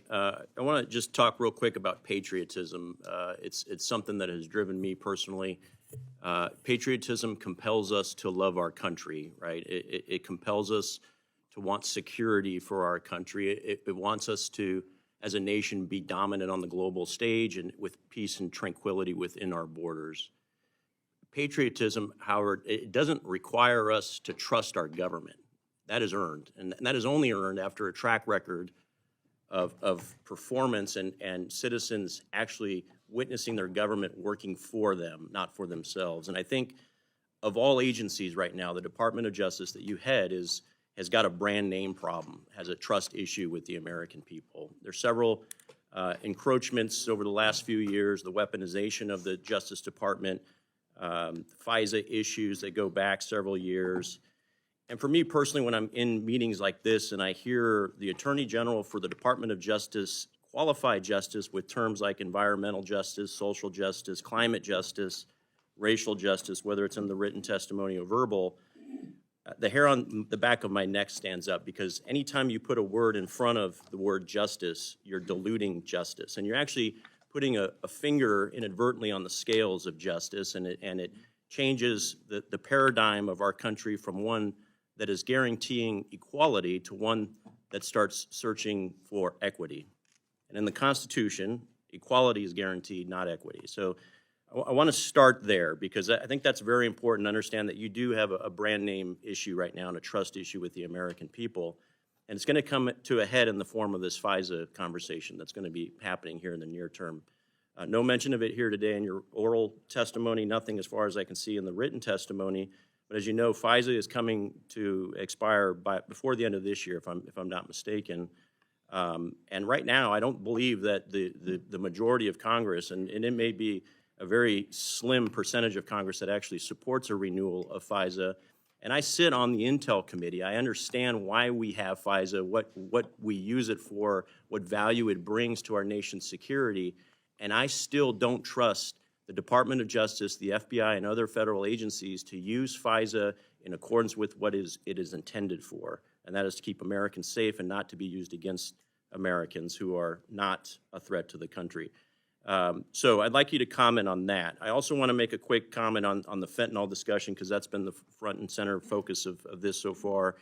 I want to just talk real quick about patriotism. It's something that has driven me personally. Patriotism compels us to love our country, right? It compels us to want security for our country. It wants us to, as a nation, be dominant on the global stage and with peace and tranquility within our borders. Patriotism, however, it doesn't require us to trust our government. That is earned, and that is only earned after a track record of performance and citizens actually witnessing their government working for them, not for themselves. And I think of all agencies right now, the Department of Justice that you head has got a brand name problem, has a trust issue with the American people. There's several encroachments over the last few years, the weaponization of the Justice Department, FISA issues that go back several years. And for me personally, when I'm in meetings like this and I hear the Attorney General for the Department of Justice qualify justice with terms like environmental justice, social justice, climate justice, racial justice, whether it's in the written testimony or verbal, the hair on the back of my neck stands up, because anytime you put a word in front of the word justice, you're diluting justice. And you're actually putting a finger inadvertently on the scales of justice, and it changes the paradigm of our country from one that is guaranteeing equality to one that starts searching for equity. And in the Constitution, equality is guaranteed, not equity. So I want to start there, because I think that's very important to understand that you do have a brand name issue right now and a trust issue with the American people. And it's going to come to a head in the form of this FISA conversation that's going to be happening here in the near term. No mention of it here today in your oral testimony, nothing as far as I can see in the written testimony. But as you know, FISA is coming to expire before the end of this year, if I'm not mistaken. And right now, I don't believe that the majority of Congress, and it may be a very slim percentage of Congress that actually supports a renewal of FISA. And I sit on the Intel Committee. I understand why we have FISA, what we use it for, what value it brings to our nation's security. And I still don't trust the Department of Justice, the FBI, and other federal agencies to use FISA in accordance with what it is intended for, and that is to keep Americans safe and not to be used against Americans who are not a threat to the country. So I'd like you to comment on that. I also want to make a quick comment on the fentanyl discussion, because that's been the front and center focus of this so far.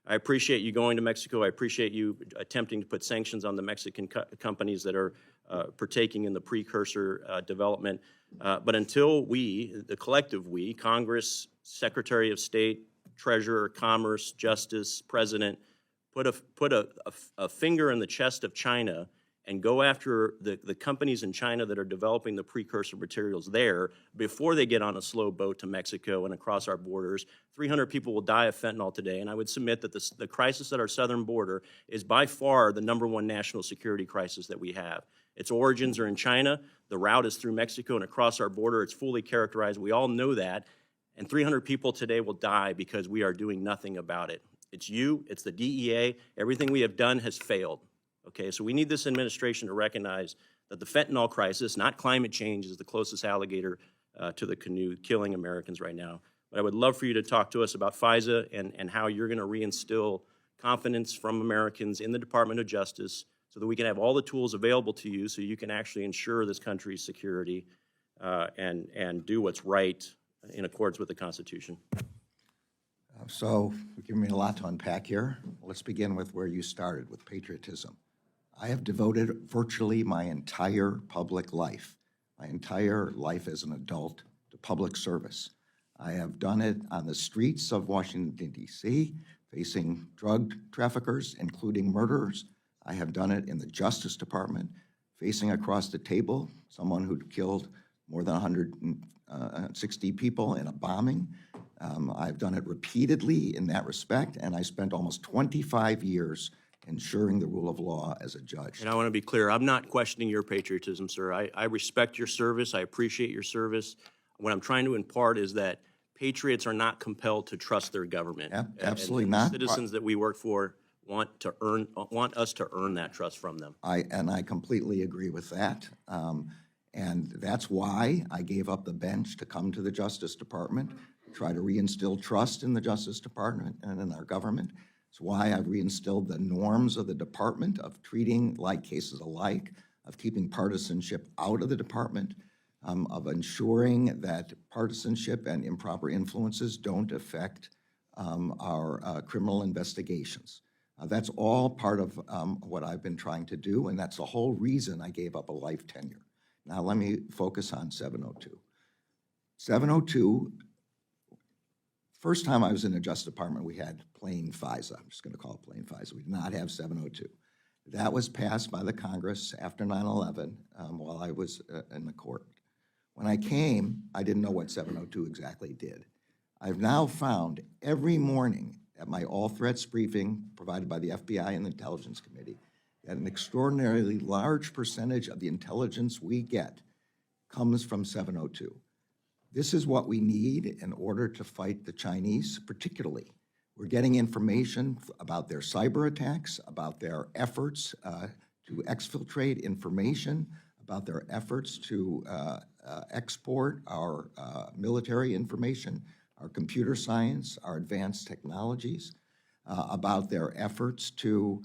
I appreciate you going to Mexico. I appreciate you attempting to put sanctions on the Mexican companies that are partaking in the precursor development. But until we, the collective we, Congress, Secretary of State, Treasurer, Commerce, Justice, President, put a finger in the chest of China and go after the companies in China that are developing the precursor materials there before they get on a slow boat to Mexico and across our borders. 300 people will die of fentanyl today, and I would submit that the crisis at our southern border is by far the #1 national security crisis that we have. Its origins are in China. The route is through Mexico and across our border. It's fully characterized. We all know that. And 300 people today will die because we are doing nothing about it. It's you, it's the DEA. Everything we have done has failed. Okay, so we need this administration to recognize that the fentanyl crisis, not climate change, is the closest alligator to the canoe killing Americans right now. But I would love for you to talk to us about FISA and how you're going to reinstill confidence from Americans in the Department of Justice so that we can have all the tools available to you so you can actually ensure this country's security and do what's right in accordance with the Constitution. So you've given me a lot to unpack here. Let's begin with where you started, with patriotism. I have devoted virtually my entire public life, my entire life as an adult, to public service. I have done it on the streets of Washington, D.C., facing drug traffickers, including murderers. I have done it in the Justice Department, facing across the table someone who'd killed more than 160 people in a bombing. I've done it repeatedly in that respect, and I spent almost 25 years ensuring the rule of law as a judge. And I want to be clear, I'm not questioning your patriotism, sir. I respect your service. I appreciate your service. What I'm trying to impart is that patriots are not compelled to trust their government. Absolutely and not. Citizens that we work for want us to earn that trust from them. I completely agree with that. And that's why I gave up the bench to come to the Justice Department, try to reinstill trust in the Justice Department and in our government. It's why I've reinstilled the norms of the department of treating like cases alike, of keeping partisanship out of the department, of ensuring that partisanship and improper influences don't affect our criminal investigations. That's all part of what I've been trying to do, and that's the whole reason I gave up a life tenure. Now let me focus on 702. 702, first time I was in the Justice Department, we had plain FISA. I'm just going to call it plain FISA. We did not have 702. That was passed by the Congress after 9/11 while I was in the court. When I came, I didn't know what 702 exactly did. I've now found every morning at my all threats briefing provided by the FBI and the Intelligence Committee that an extraordinarily large percentage of the intelligence we get comes from 702. This is what we need in order to fight the Chinese, particularly. We're getting information about their cyber attacks, about their efforts to exfiltrate information, about their efforts to export our military information, our computer science, our advanced technologies, about their efforts to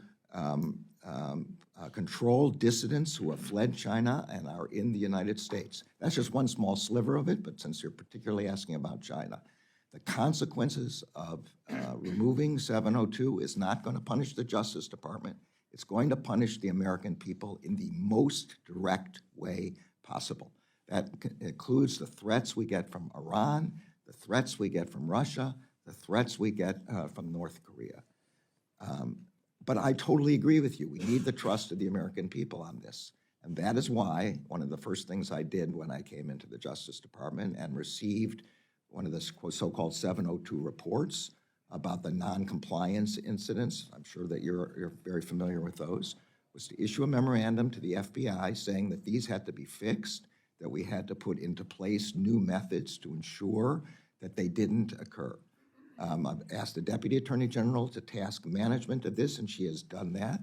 control dissidents who have fled China and are in the United States. That's just one small sliver of it, but since you're particularly asking about China, the consequences of removing 702 is not going to punish the Justice Department. It's going to punish the American people in the most direct way possible. That includes the threats we get from Iran, the threats we get from Russia, the threats we get from North Korea. But I totally agree with you. We need the trust of the American people on this. And that is why one of the first things I did when I came into the Justice Department and received one of the so-called 702 reports about the non-compliance incidents, I'm sure that you're very familiar with those, was to issue a memorandum to the FBI saying that these had to be fixed, that we had to put into place new methods to ensure that they didn't occur. I've asked the Deputy Attorney General to task management of this, and she has done that.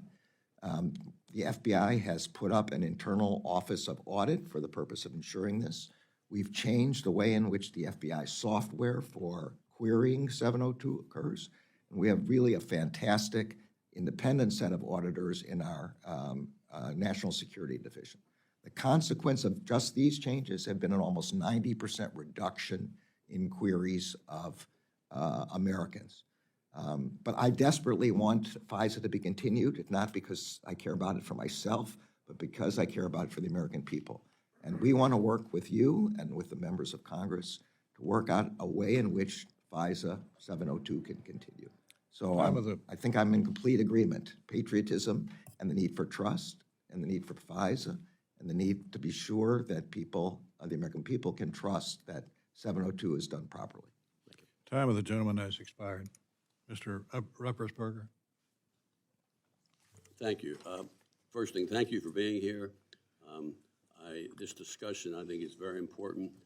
The FBI has put up an internal office of audit for the purpose of ensuring this. We've changed the way in which the FBI software for querying 702 occurs, and we have really a fantastic independent set of auditors in our National Security Division. The consequence of just these changes have been an almost 90% reduction in queries of Americans. But I desperately want FISA to be continued, not because I care about it for myself, but because I care about it for the American people. And we want to work with you and with the members of Congress to work out a way in which FISA 702 can continue. So I think I'm in complete agreement. Patriotism and the need for trust and the need for FISA and the need to be sure that people, the American people, can trust that 702 is done properly. Time of the gentleman has expired. Mr. Ruppersberger. Thank you. First thing, thank you for being here. This discussion, I think, is very important.